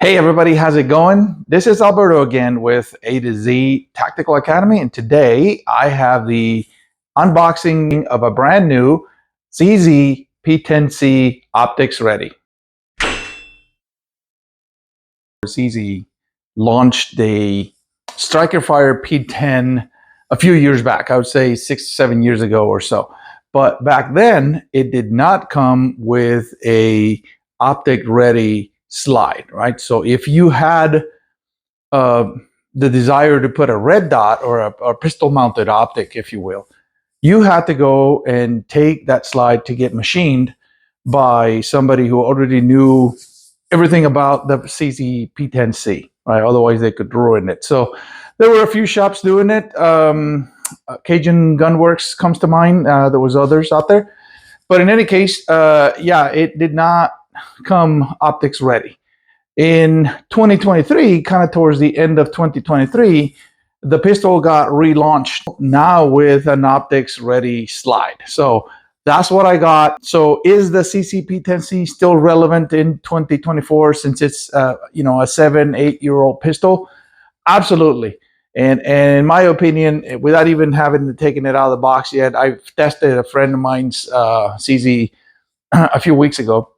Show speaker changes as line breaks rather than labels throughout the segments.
Hey everybody, how's it going? This is Alberto again with A to Z Tactical Academy, and today I have the unboxing of a brand new CZ P10C optics ready. CZ launched the Striker Fire P10 a few years back, I would say 6 to 7 years ago or so. But back then it did not come with a optic ready slide, right? So if you had the desire to put a red dot or a pistol mounted optic, if you will, you had to go and take that slide to get machined by somebody who already knew everything about the CZ P10C, right? Otherwise they could ruin it. So there were a few shops doing it. Cajun Gunworks comes to mind. There was others out there. But in any case, yeah, it did not come optics ready. In 2023, kind of towards the end of 2023, the pistol got relaunched now with an optics ready slide. So that's what I got. So is the CZ P10C still relevant in 2024 since it's a 7-8-year-old pistol? Absolutely. And in my opinion, without even having taken it out of the box yet, I've tested a friend of mine's CZ a few weeks ago.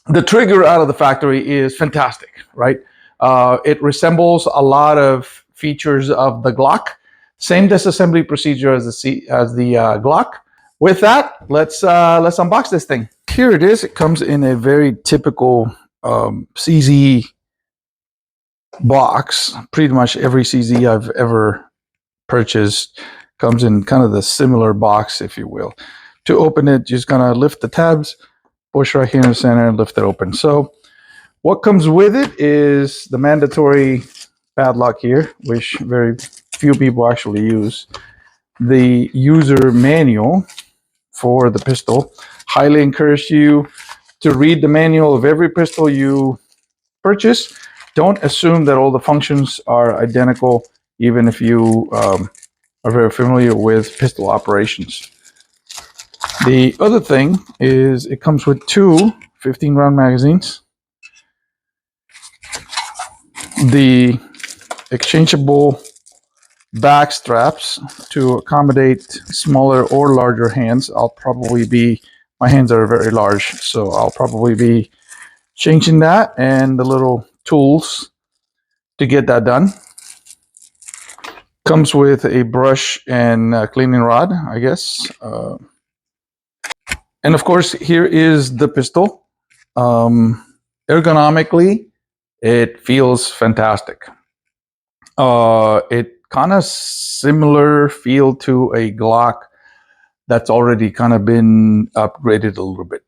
The trigger out of the factory is fantastic, right? It resembles a lot of features of the Glock. Same disassembly procedure as the Glock. With that, let's unbox this thing. Here it is. It comes in a very typical CZ box. Pretty much every CZ I've ever purchased comes in kind of the similar box, if you will. To open it, just gonna lift the tabs, push right here in the center and lift it open. So what comes with it is the mandatory padlock here, which very few people actually use. The user manual for the pistol. Highly encourage you to read the manual of every pistol you purchase. Don't assume that all the functions are identical, even if you are very familiar with pistol operations. The other thing is it comes with two 15-round magazines, the exchangeable back straps to accommodate smaller or larger hands. My hands are very large, so I'll probably be changing that, and the little tools to get that done. Comes with a brush and a cleaning rod, I guess. And of course, here is the pistol. Ergonomically, it feels fantastic. It kind of similar feel to a Glock that's already kind of been upgraded a little bit.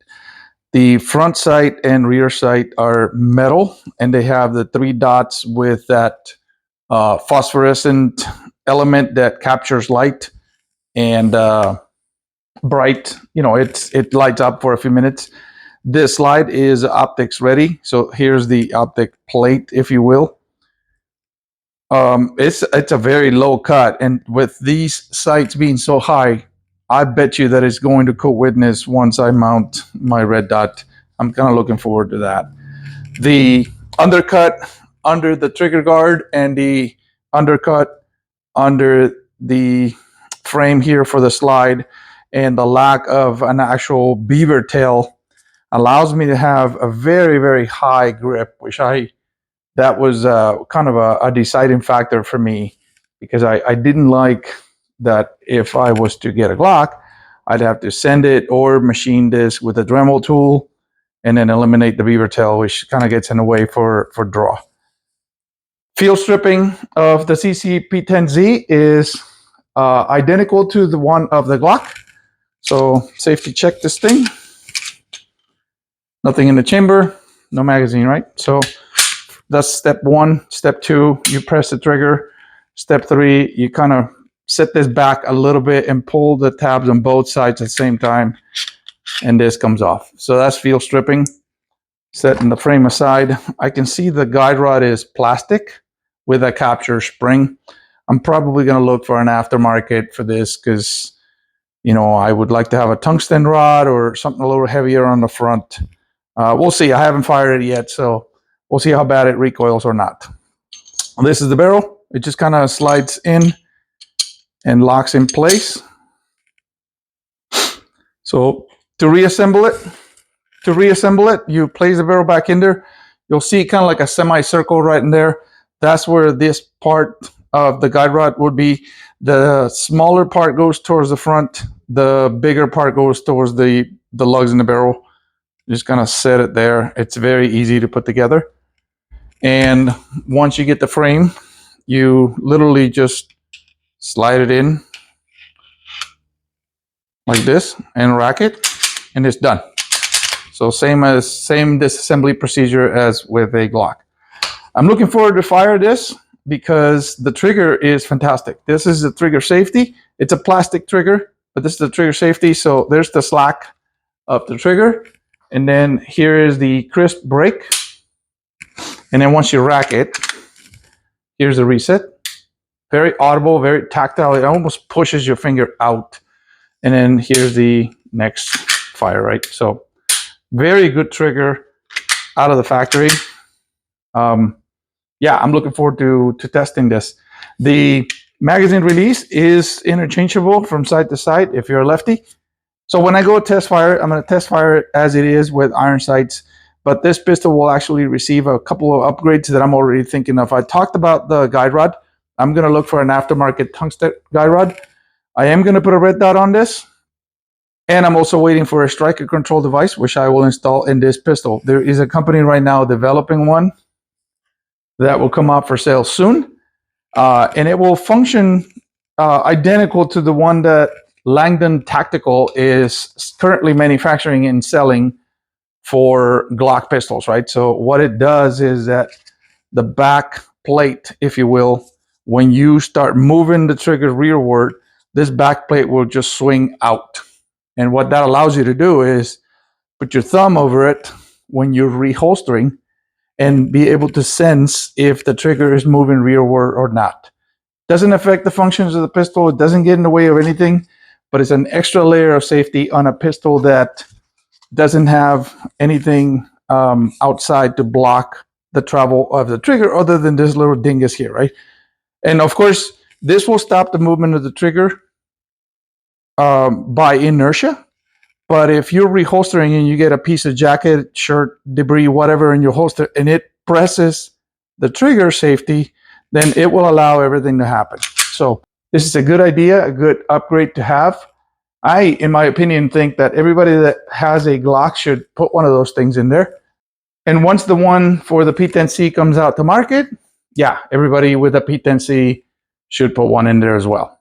The front sight and rear sight are metal, and they have the 3 dots with that phosphorescent element that captures light and bright. It lights up for a few minutes. This slide is optics ready, so here's the optic plate, if you will. It's a very low cut, and with these sights being so high, I bet you that it's going to co-witness once I mount my red dot. I'm kind of looking forward to that. The undercut under the trigger guard and the undercut under the frame here for the slide, and the lack of an actual beaver tail allows me to have a very, very high grip, which that was kind of a deciding factor for me, because I didn't like that if I was to get a Glock, I'd have to send it or machine this with a Dremel tool and then eliminate the beaver tail, which kind of gets in the way for draw. Field stripping of the CZ P10Z is identical to the one of the Glock. So safety check this thing. Nothing in the chamber, no magazine, right? So that's step 1. Step 2, you press the trigger. Step 3, you kind of set this back a little bit and pull the tabs on both sides at the same time, and this comes off. So that's field stripping. Setting the frame aside, I can see the guide rod is plastic with a capture spring. I'm probably going to look for an aftermarket for this, because I would like to have a tungsten rod or something a little heavier on the front. We'll see. I haven't fired it yet, so we'll see how bad it recoils or not. This is the barrel. It just kind of slides in and locks in place. So to reassemble it, you place the barrel back in there. You'll see kind of like a semicircle right in there. That's where this part of the guide rod would be. The smaller part goes towards the front. The bigger part goes towards the lugs in the barrel. Just kind of set it there. It's very easy to put together. And once you get the frame, you literally just slide it in like this and rack it, and it's done. So same disassembly procedure as with a Glock. I'm looking forward to fire this because the trigger is fantastic. This is the trigger safety. It's a plastic trigger, but this is the trigger safety. So there's the slack of the trigger. And then here is the crisp break. And then once you rack it, here's the reset. Very audible, very tactile. It almost pushes your finger out. And then here's the next fire, right? So very good trigger out of the factory. Yeah, I'm looking forward to testing this. The magazine release is interchangeable from side to side if you're a lefty. So when I go test fire, I'm going to test fire it as it is with iron sights. But this pistol will actually receive a couple of upgrades that I'm already thinking of. I talked about the guide rod. I'm going to look for an aftermarket tungsten guide rod. I am going to put a red dot on this. And I'm also waiting for a striker control device, which I will install in this pistol. There is a company right now developing one that will come out for sale soon. And it will function identical to the one that Langdon Tactical is currently manufacturing and selling for Glock pistols, right? So what it does is that the back plate, if you will, when you start moving the trigger rearward, this back plate will just swing out. And what that allows you to do is put your thumb over it when you're reholstering and be able to sense if the trigger is moving rearward or not. Doesn't affect the functions of the pistol. It doesn't get in the way of anything, but it's an extra layer of safety on a pistol that doesn't have anything outside to block the travel of the trigger other than this little dingus here, right? And of course, this will stop the movement of the trigger by inertia. But if you're reholstering and you get a piece of jacket, shirt, debris, whatever in your holster, and it presses the trigger safety, then it will allow everything to happen. So this is a good idea, a good upgrade to have. I, in my opinion, think that everybody that has a Glock should put one of those things in there. And once the one for the P10C comes out to market, yeah, everybody with a P10C should put one in there as well.